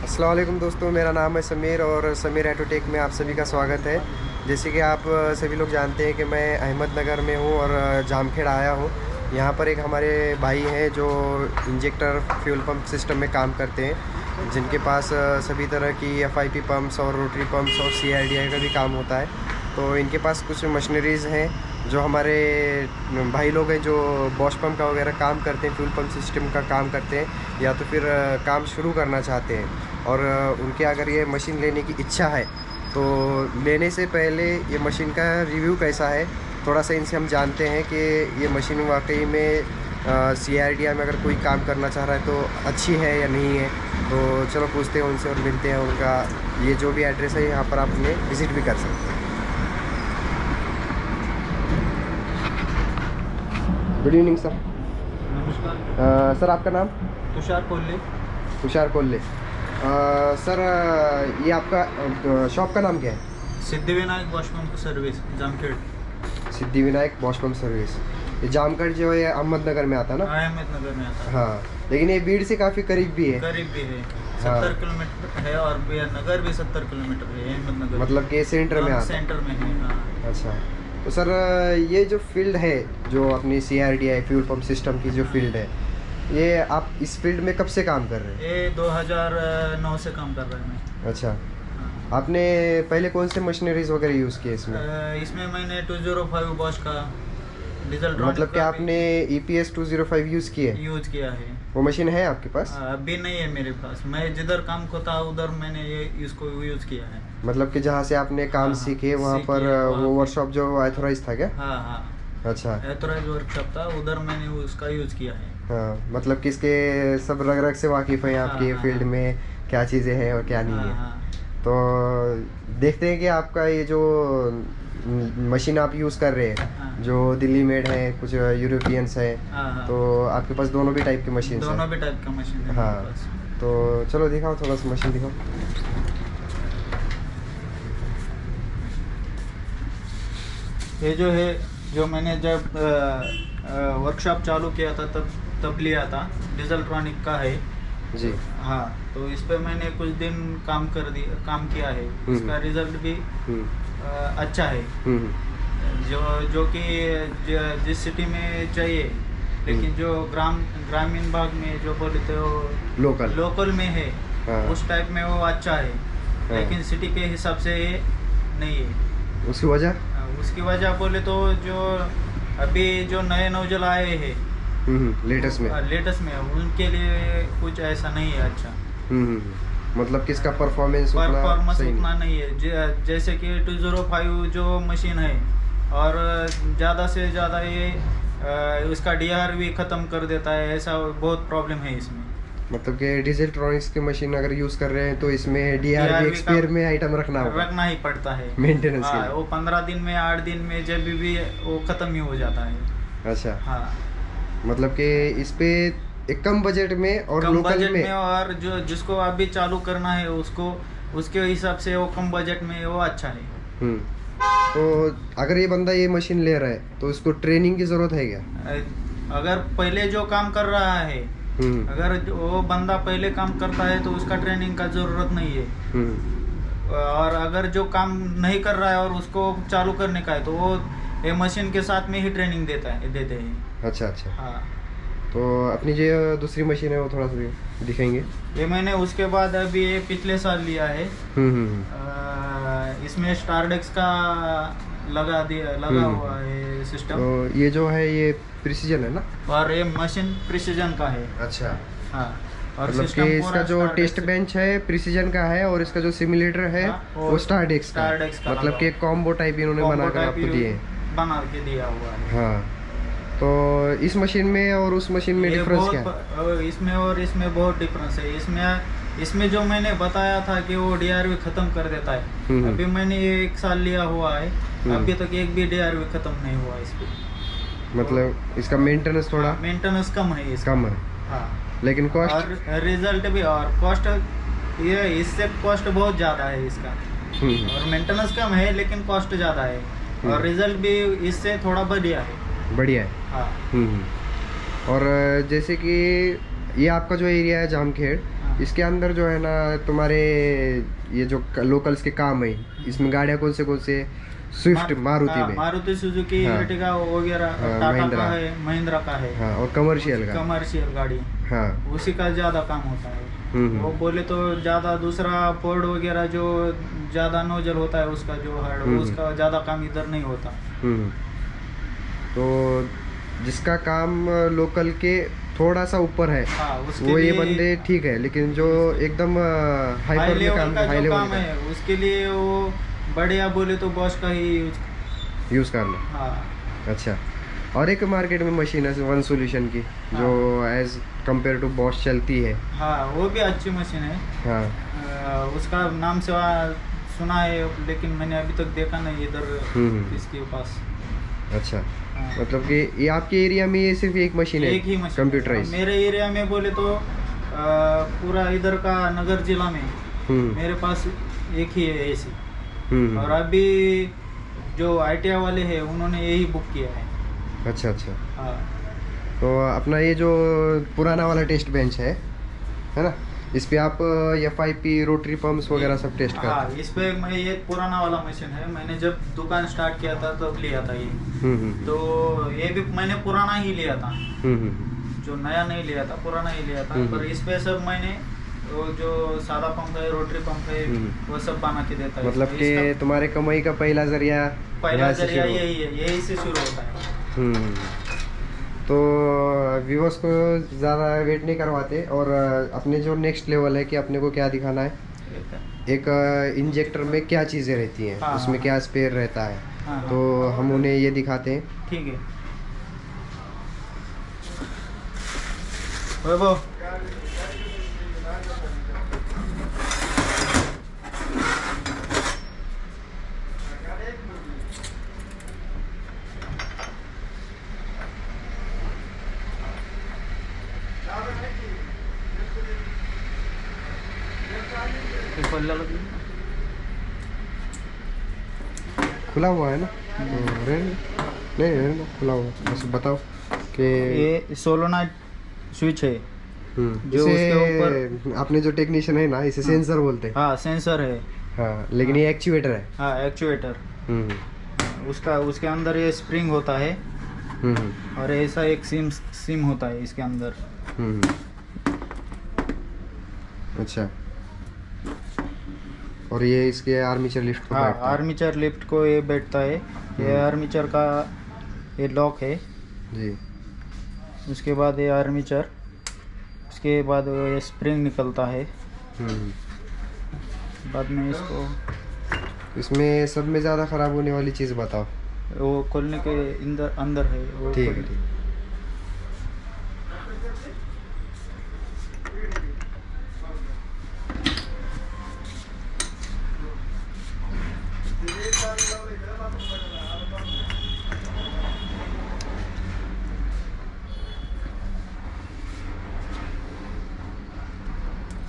अस्सलाम वालेकुम दोस्तों, मेरा नाम है समीर और समीर ऑटोटेक में आप सभी का स्वागत है। जैसे कि आप सभी लोग जानते हैं कि मैं अहमदनगर में हूँ और जामखेड़ आया हूँ। यहाँ पर एक हमारे भाई हैं जो इंजेक्टर फ्यूल पंप सिस्टम में काम करते हैं, जिनके पास सभी तरह की FIP पंप्स और रोटरी पंप्स और CRDI का भी काम होता है। तो इनके पास कुछ मशीनरीज़ हैं जो हमारे भाई लोग हैं जो बॉश पंप का वगैरह काम करते हैं, फ्यूल पंप सिस्टम का काम करते हैं या तो फिर काम शुरू करना चाहते हैं और उनके अगर ये मशीन लेने की इच्छा है तो लेने से पहले ये मशीन का रिव्यू कैसा है थोड़ा सा इनसे हम जानते हैं कि ये मशीन वाकई में CRDI में अगर कोई काम करना चाह रहा है तो अच्छी है या नहीं है। तो चलो पूछते हैं उनसे और मिलते हैं। उनका ये जो भी एड्रेस है यहाँ पर आप उन्हें विज़िट भी कर सकते हैं। Good evening sir. नमस्कार। सर आपका नाम? तुषार कोल्हे। तुषार कोल्हे। सर ये आपका शॉप का नाम क्या है? Siddhivinayak Bosch pump service, Jamkhed. Siddhivinayak Bosch pump service. ये जामखेड़ जो है अहमदनगर में आता है ना? अहमदनगर में आता है। हाँ, लेकिन ये बीड़ से काफ़ी करीब भी है। करीब भी है, हाँ। 70 किलोमीटर है और नगर भी 70 किलोमीटर है अहमदनगर। मतलब कि सेंटर में आता है। सेंटर में है। हाँ। अच्छा, तो सर ये जो फील्ड है जो अपनी CRDI फ्यूल पंप सिस्टम की जो फील्ड है, ये आप इस फील्ड में कब से काम कर रहे हैं? ये 2009 से काम कर रहे हैं मैं। अच्छा, हाँ। आपने पहले कौन से मशीनरीज वगैरह यूज़ किए इसमें? इसमें मैंने 205 बॉश का डीजल मतलब कि आपने EPS 205 यूज़ किए? यूज किया है। वो मशीन है आपके पास? अभी नहीं है मेरे पास। मैं जिधर काम को था उधर मैंने ये इसको यूज किया है। मतलब कि जहाँ से आपने काम हाँ, सीखे वहाँ सीखे, पर वहाँ वो पे। वर्कशॉप जो ऑथराइज था क्या? हाँ हाँ, अच्छा, एथोराइज वर्कशॉप था, उधर मैंने उसका यूज किया है। हाँ, मतलब कि इसके सब रग रग से वाकिफ़ हैं आपके हाँ, फील्ड हाँ। में क्या चीज़ें हैं और क्या नहीं हाँ, है। हाँ। तो देखते हैं कि आपका ये जो मशीन आप यूज़ कर रहे हैं हाँ। जो दिल्ली मेड है, कुछ यूरोपियंस है, हाँ, हाँ। तो आपके पास दोनों भी टाइप की मशीन दोनों हैं? भी टाइप का मशीन है हाँ, मेरे पास। तो चलो दिखाओ, थोड़ा सा मशीन दिखाओ। ये जो है, जो मैंने जब वर्कशॉप चालू किया था तब लिया था, डीजल ट्रॉनिक का है जी। हाँ। तो इस पे मैंने कुछ दिन काम किया है। इसका रिजल्ट भी अच्छा है। जो कि जिस सिटी में चाहिए, लेकिन जो ग्रामीण भाग में जो बोलते हो लोकल में है, हाँ। उस टाइप में वो अच्छा है। हाँ। लेकिन सिटी के हिसाब से ये नहीं है। उसकी वजह? उसकी वजह बोले तो जो अभी जो नए नौजल आए हैं लेटेस्ट में उनके लिए कुछ ऐसा नहीं है अच्छा। मतलब कि इसका परफॉर्मेंस सही उतना नहीं है। जैसे कि 205 जो मशीन है, और ज़्यादा से ज़्यादा ये उसका DRV भी ख़त्म कर देता है। ऐसा बहुत प्रॉब्लम है इसमें। मतलब कि डीजल ट्रॉनिक्स की मशीन अगर यूज़ कर रहे हैं तो इसमें DRV एक्सपायर में आइटम रखना ही पड़ता है मेंटेनेंस के लिए। वो 15 दिन में 8 दिन में जब भी वो ख़त्म ही हो जाता है। अच्छा, हाँ। मतलब कि इस पे एक कम बजट में और कम लोकल बजट में और जिसको अभी चालू करना है उसके हिसाब से वो कम बजट में वो अच्छा है। तो अगर ये बंदा ये मशीन ले रहा है तो उसको ट्रेनिंग की ज़रूरत है क्या? अगर पहले जो काम कर रहा है, अगर वो बंदा पहले काम करता है तो उसका ट्रेनिंग का ज़रूरत नहीं है। और अगर जो काम नहीं कर रहा है और उसको चालू करने का है तो वो ये मशीन के साथ में ही ट्रेनिंग देते हैं। अच्छा। हाँ। तो अपनी जो दूसरी मशीन है वो थोड़ा सा दिखाएंगे। ये मैंने उसके बाद अभी ये पिछले साल लिया है। इसमें स्टारडेक्स का लगा हुआ है सिस्टम। तो ये जो है ये प्रिसीजन है ना? और ये मशीन प्रिसीजन का है। अच्छा, हाँ। और मतलब कि इसका जो टेस्ट बेंच है प्रिसीजन का है और इसका जो सिमुलेटर है वो स्टारडेक्स का। मतलब कि कॉम्बो टाइप इन्होंने बनाकर आपको बना के दिया हुआ है। हाँ, तो इस मशीन में और उस मशीन में डिफरेंस क्या है? इसमें और इसमें बहुत डिफरेंस है। इसमें जो मैंने बताया था कि वो DRV खत्म कर देता है, अभी मैंने ये 1 साल लिया हुआ है, अभी तक एक भी DRV खत्म नहीं हुआ इस पे। मतलब इसका मेंटेनेंस कम है इसका। कम है। हाँ। लेकिन कॉस्ट और रिजल्ट भी, और कॉस्ट ये इससे कॉस्ट बहुत ज़्यादा है इसका। और मेंटेनेंस कम है लेकिन कॉस्ट ज़्यादा है, और रिजल्ट भी इससे थोड़ा बढ़िया है। हाँ। और जैसे कि ये आपका जो एरिया है जामखेड़, इसके अंदर जो है ना तुम्हारे ये जो लोकल्स के काम है, इसमें गाड़ियाँ कौन से स्विफ्ट मारुति में, मारुति सुजुकी एर्टिगा वगैरह, टाटा का है, महिंद्रा का है। हाँ, और कमर्शियल गाड़ी, हाँ, उसी का ज़्यादा काम होता है। वो बोले तो ज़्यादा दूसरा फोर्ड वगैरह जो ज़्यादा नोजल होता है उसका जो है उसका ज़्यादा काम इधर नहीं होता। तो जिसका काम लोकल के थोड़ा सा ऊपर है, हाँ, वो ये बंदे ठीक है, लेकिन जो एकदम हाई लेवल का है उसके लिए वो बढ़िया बोले तो बॉश का ही यूज़ करना। हाँ। अच्छा, और एक मार्केट में मशीन है वन सॉल्यूशन की, जो एज कंपेयर टू बॉश चलती है। हाँ, वो भी अच्छी मशीन है। हाँ, उसका नाम से सुना है, लेकिन मैंने अभी तक देखा नहीं इधर इसके पास। अच्छा, मतलब कि ये आपके एरिया में ये सिर्फ एक मशीन है, एक ही मशीन कंप्यूटराइज? मेरे एरिया में बोले तो पूरा इधर का नगर जिला में मेरे पास एक ही है ऐसी। और अभी जो ITI वाले हैं उन्होंने यही बुक किया है। अच्छा अच्छा। हाँ। तो अपना ये जो पुराना वाला टेस्ट बेंच है ना, इस पे आप FIP रोटरी पंप्स वगैरह सब टेस्ट करते हैं? हाँ, इस पे मैं ये पुराना वाला मशीन है, मैंने जब दुकान स्टार्ट किया था तब लिया था ये। तो ये भी मैंने पुराना ही लिया था, जो नया नहीं लिया था, पुराना ही लिया था। पर इस पे सब मैंने वो जो सादा पंप है, रोटरी पंप है, वो सब बना के देता है। मतलब कि तुम्हारे कमाई का पहला जरिया यही है, यही से शुरू होता है। तो व्यूअर्स को ज़्यादा वेट नहीं करवाते, और अपने जो नेक्स्ट लेवल है कि अपने को क्या दिखाना है, एक इंजेक्टर में क्या चीज़ें रहती हैं, उसमें क्या स्पेयर रहता है, तो हम उन्हें ये दिखाते हैं। ठीक है वैभव। खुला हुआ है ना? नहीं खुला हुआ, बस बताओ कि ये सोलोनाइट स्विच है जो उसके ऊपर आपने जो टेक्नीशियन है ना, इसे सेंसर बोलते हैं। हाँ, सेंसर है। हाँ, लेकिन ये एक्चुएटर है। हाँ, एक्चुएटर। उसके अंदर ये स्प्रिंग होता है, और ऐसा एक सिम होता है इसके अंदर। अच्छा, और ये इसके आर्मीचर लिफ्ट को बैठता है? आर्मीचर लिफ्ट को ये बैठता है। ये आर्मीचर का ये लॉक है जी। उसके बाद ये आर्मीचर, उसके बाद ये स्प्रिंग निकलता है। बाद में इसमें सब में ज़्यादा ख़राब होने वाली चीज़ बताओ। वो खोलने के अंदर है वो। ठीक है, ठीक।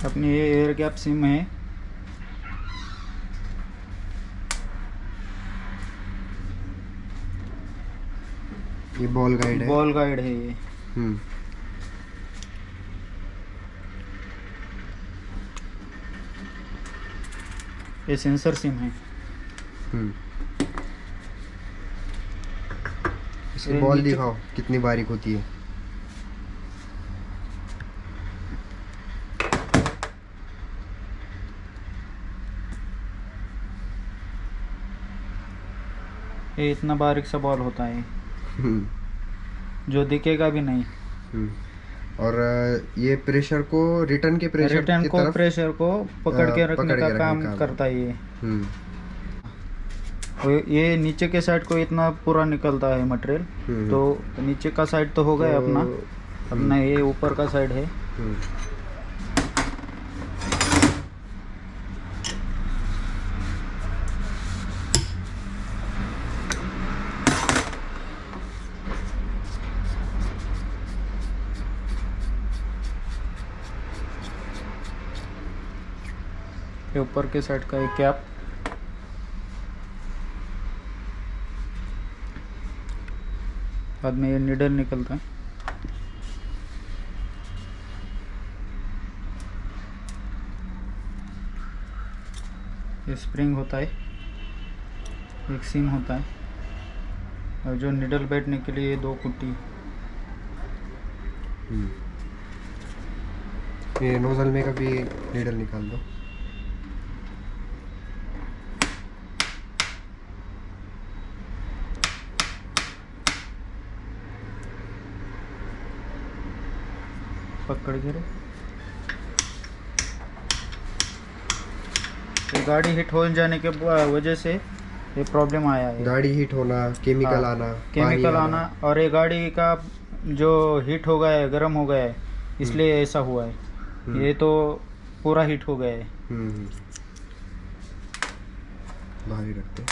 अपनी ये एयर गैप सिम है। ये बॉल गाइड है? बॉल गाइड है ये। ये सेंसर सिम है। इसकी बॉल दिखाओ कितनी बारीक होती है। ये इतना बारीक सा बॉल होता है जो दिखेगा भी नहीं। और ये प्रेशर को रिटर्न के प्रेशर प्रेशर को पकड़ के रखने का काम करता है ये। ये नीचे के साइड को इतना पूरा निकलता है मटेरियल, तो नीचे का साइड तो हो गया अपना ये ऊपर का साइड है। ये ऊपर के साइड का एक कैप, बाद में ये निडल निकलता है। ये स्प्रिंग होता है, एक सीम होता है, और जो निडल बैठने के लिए 2 कुट्टी। ये नोजल में कभी नीडल निकाल दो। पकड़ के रे। तो गाड़ी हिट हो जाने के वजह से ये प्रॉब्लम आया है। गाड़ी हीट होना, केमिकल आना, केमिकल आना, और ये गाड़ी का जो हीट हो गया है, गर्म हो गया है, इसलिए ऐसा हुआ है। ये तो पूरा हीट हो गया है। भारी रखते हैं।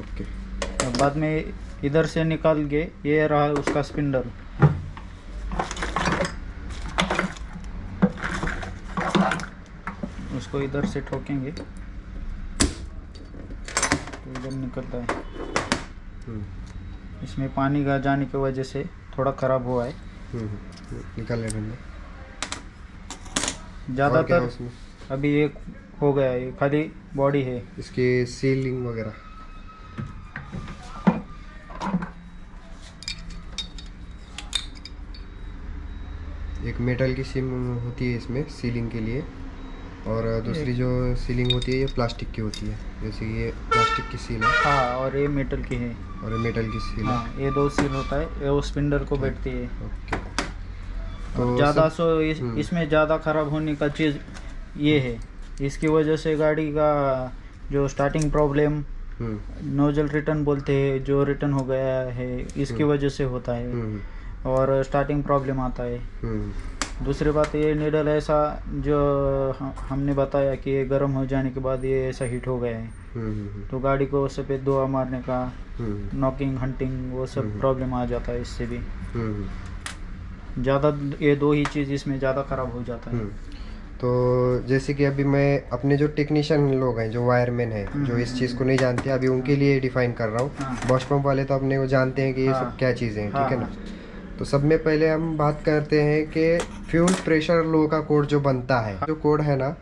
ओके। तो बाद में इधर से निकाल के, ये रहा उसका स्पिंडल। उसको इधर से ठोकेंगे तो इधर निकलता है। इसमें पानी का जाने की वजह से थोड़ा ख़राब हुआ है। निकाल ले रहे ज़्यादातर अभी एक हो गया है, खाली बॉडी है। इसकी सीलिंग वगैरह एक मेटल की सीम होती है इसमें सीलिंग के लिए, और दूसरी जो सीलिंग होती है ये प्लास्टिक की होती है। जैसे ये प्लास्टिक की सील है। हाँ, और ये मेटल की है। और ये मेटल की सील है। हाँ, ये 2 सील होता है, ये वो स्पिंडल को बैठती है। ओके। तो ज़्यादा इसमें ज़्यादा ख़राब होने का चीज़ ये है। इसकी वजह से गाड़ी का जो स्टार्टिंग प्रॉब्लम, नोजल रिटर्न बोलते हैं, जो रिटर्न हो गया है, इसकी वजह से होता है, और स्टार्टिंग प्रॉब्लम आता है। दूसरी बात ये निडल ऐसा जो हमने बताया कि ये गर्म हो जाने के बाद ये ऐसा हीट हो गया है, तो गाड़ी को सफ़ेद धुआं मारने का, नॉकिंग, हंटिंग, वो सब प्रॉब्लम आ जाता है इससे भी। ज़्यादा ये 2 ही चीज़ इसमें ज़्यादा ख़राब हो जाता है। तो जैसे कि अभी मैं अपने जो टेक्नीशियन लोग हैं, जो वायरमैन हैं, जो इस चीज़ को नहीं जानते, अभी उनके लिए डिफाइन कर रहा हूँ। बॉश पंप वाले तो अपने को जानते हैं कि ये सब क्या चीज़ें हैं, ठीक है ना। तो सब में पहले हम बात करते हैं कि फ्यूल प्रेशर लो का कोड जो बनता है, जो कोड है ना,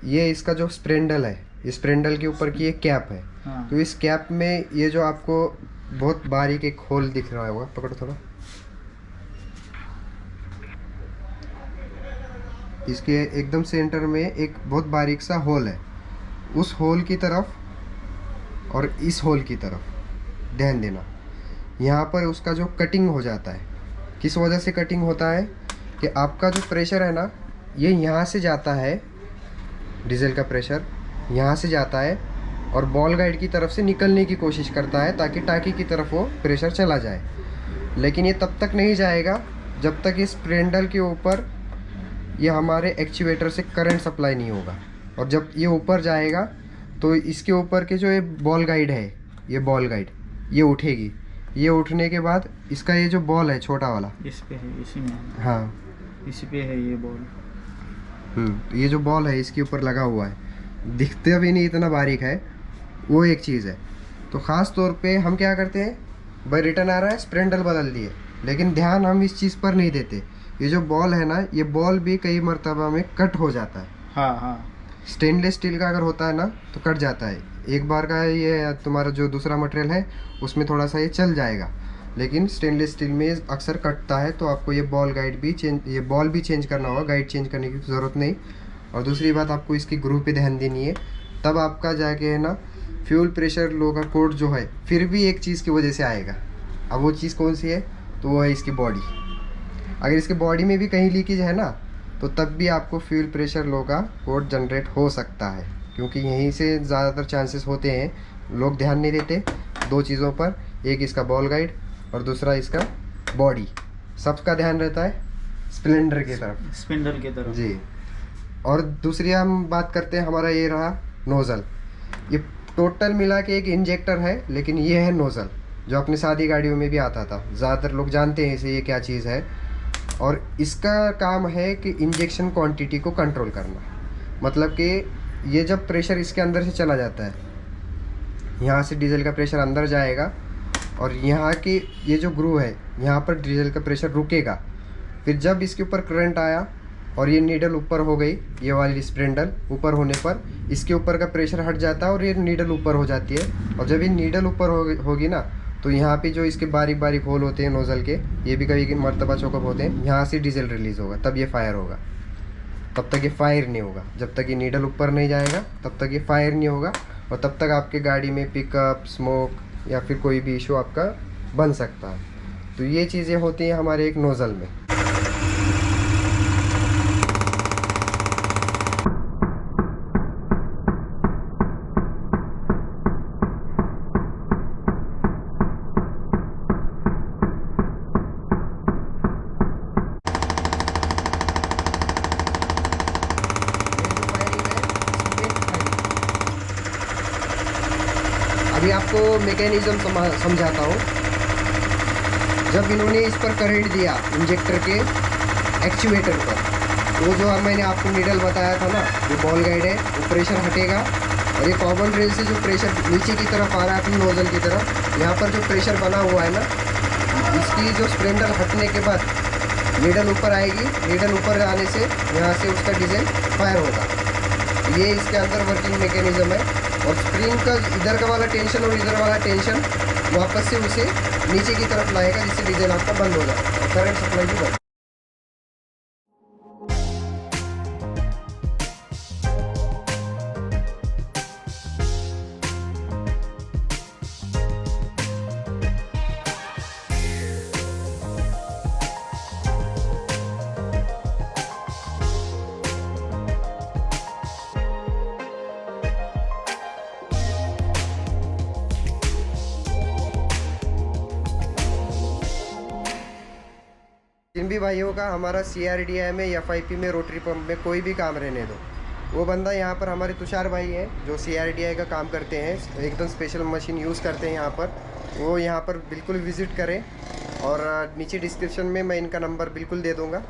ये इसका जो स्प्रेंडल है, इस स्प्रेंडल के ऊपर की एक कैप है। तो इस कैप में ये जो आपको बहुत बारीक एक होल दिख रहा होगा, पकड़ो थोड़ा, इसके एकदम सेंटर में एक बहुत बारीक सा होल है। उस होल की तरफ और इस होल की तरफ ध्यान देना। यहाँ पर उसका जो कटिंग हो जाता है, किस वजह से कटिंग होता है कि आपका जो प्रेशर है ना, ये यहाँ से जाता है, डीजल का प्रेशर यहाँ से जाता है और बॉल गाइड की तरफ से निकलने की कोशिश करता है ताकि टाँकी की तरफ वो प्रेशर चला जाए। लेकिन ये तब तक नहीं जाएगा जब तक इस स्प्रेंडल के ऊपर ये हमारे एक्चुएटर से करंट सप्लाई नहीं होगा। और जब ये ऊपर जाएगा तो इसके ऊपर के जो ये बॉल गाइड है, ये बॉल गाइड ये उठेगी। ये उठने के बाद इसका ये जो बॉल है छोटा वाला, इस पे है, इसी में, हाँ इसी पे है ये बॉल। ये जो बॉल है इसके ऊपर लगा हुआ है, दिखते भी नहीं इतना बारीक है, वो एक चीज़ है। तो ख़ास तौर पे हम क्या करते हैं, भाई रिटर्न आ रहा है, स्प्रेंडल बदल दिए, लेकिन ध्यान हम इस चीज़ पर नहीं देते। ये जो बॉल है ना, ये बॉल भी कई मर्तबा में कट हो जाता है। हाँ, स्टेनलेस स्टील का अगर होता है ना तो कट जाता है। एक बार का ये तुम्हारा जो दूसरा मटेरियल है उसमें थोड़ा सा ये चल जाएगा, लेकिन स्टेनलेस स्टील में अक्सर कटता है। तो आपको ये बॉल गाइड भी चेंज, ये बॉल भी चेंज करना होगा, गाइड चेंज करने की ज़रूरत नहीं। और दूसरी बात, आपको इसकी ग्रुप पे ध्यान देनी है, तब आपका जाके है ना फ्यूल प्रेशर लो का कोड जो है फिर भी एक चीज़ की वजह से आएगा। अब वो चीज़ कौन सी है, तो वो है इसकी बॉडी। अगर इसके बॉडी में भी कहीं लीकेज है ना, तो तब भी आपको फ्यूल प्रेशर लो का कोड जनरेट हो सकता है, क्योंकि यहीं से ज़्यादातर चांसेस होते हैं। लोग ध्यान नहीं देते 2 चीज़ों पर, एक इसका बॉल गाइड और दूसरा इसका बॉडी। सबका ध्यान रहता है स्प्लेंडर की तरफ, स्पिंडल की तरफ जी। और दूसरी हम बात करते हैं, हमारा ये रहा नोज़ल। ये टोटल मिला के एक इंजेक्टर है, लेकिन ये है नोज़ल, जो अपनी सादी गाड़ियों में भी आता था। ज़्यादातर लोग जानते हैं इसे, ये क्या चीज़ है। और इसका काम है कि इंजेक्शन क्वांटिटी को कंट्रोल करना। मतलब कि ये जब प्रेशर इसके अंदर से चला जाता है, यहाँ से डीजल का प्रेशर अंदर जाएगा और यहाँ की ये जो ग्रू है, यहाँ पर डीजल का प्रेशर रुकेगा। फिर जब इसके ऊपर करंट आया और ये नीडल ऊपर हो गई, ये वाली स्प्रिंडल ऊपर होने पर इसके ऊपर का प्रेशर हट जाता है और ये नीडल ऊपर हो जाती है। और जब ये नीडल ऊपर होगी ना, तो यहाँ पे जो इसके बारीक बारीक होल होते हैं नोज़ल के, ये भी कभी मरतबा चौकअप होते हैं, यहाँ से डीजल रिलीज़ होगा, तब ये फायर होगा। तब तक ये फायर नहीं होगा, जब तक ये नीडल ऊपर नहीं जाएगा तब तक ये फायर नहीं होगा। और तब तक आपके गाड़ी में पिकअप, स्मोक या फिर कोई भी इशू आपका बन सकता है। तो ये चीज़ें होती हैं हमारे एक नोज़ल में। अभी आपको मैकेनिज्म समझाता हूँ। जब इन्होंने इस पर करंट दिया इंजेक्टर के एक्चुएटर पर, वो जो मैंने आपको नीडल बताया था ना, ये बॉल गाइड है, वो प्रेशर हटेगा और ये कॉमन रेल से जो प्रेशर नीचे की तरफ आ रहा है अपनी नोजल की तरफ, यहाँ पर जो प्रेशर बना हुआ है ना, इसकी जो स्प्रिंडल हटने के बाद नीडल ऊपर आएगी। नीडल ऊपर आने से यहाँ से उसका डीजल फायर होगा। ये इसके अंदर वर्किंग मैकेनिज्म है। और स्प्रिंग का इधर का वाला टेंशन और इधर वाला टेंशन वापस से उसे नीचे की तरफ लाएगा, जिससे डीजल आपका बंद हो जाए और करंट सप्लाई भी बंद। जिन भी भाइयों का हमारा CRDI में, FIP में, रोटरी पंप में कोई भी काम रहने दो, वो बंदा यहाँ पर हमारे तुषार भाई हैं जो CRDI का काम करते हैं, एकदम स्पेशल मशीन यूज़ करते हैं यहाँ पर। वो यहाँ पर बिल्कुल विज़िट करें और नीचे डिस्क्रिप्शन में मैं इनका नंबर बिल्कुल दे दूँगा।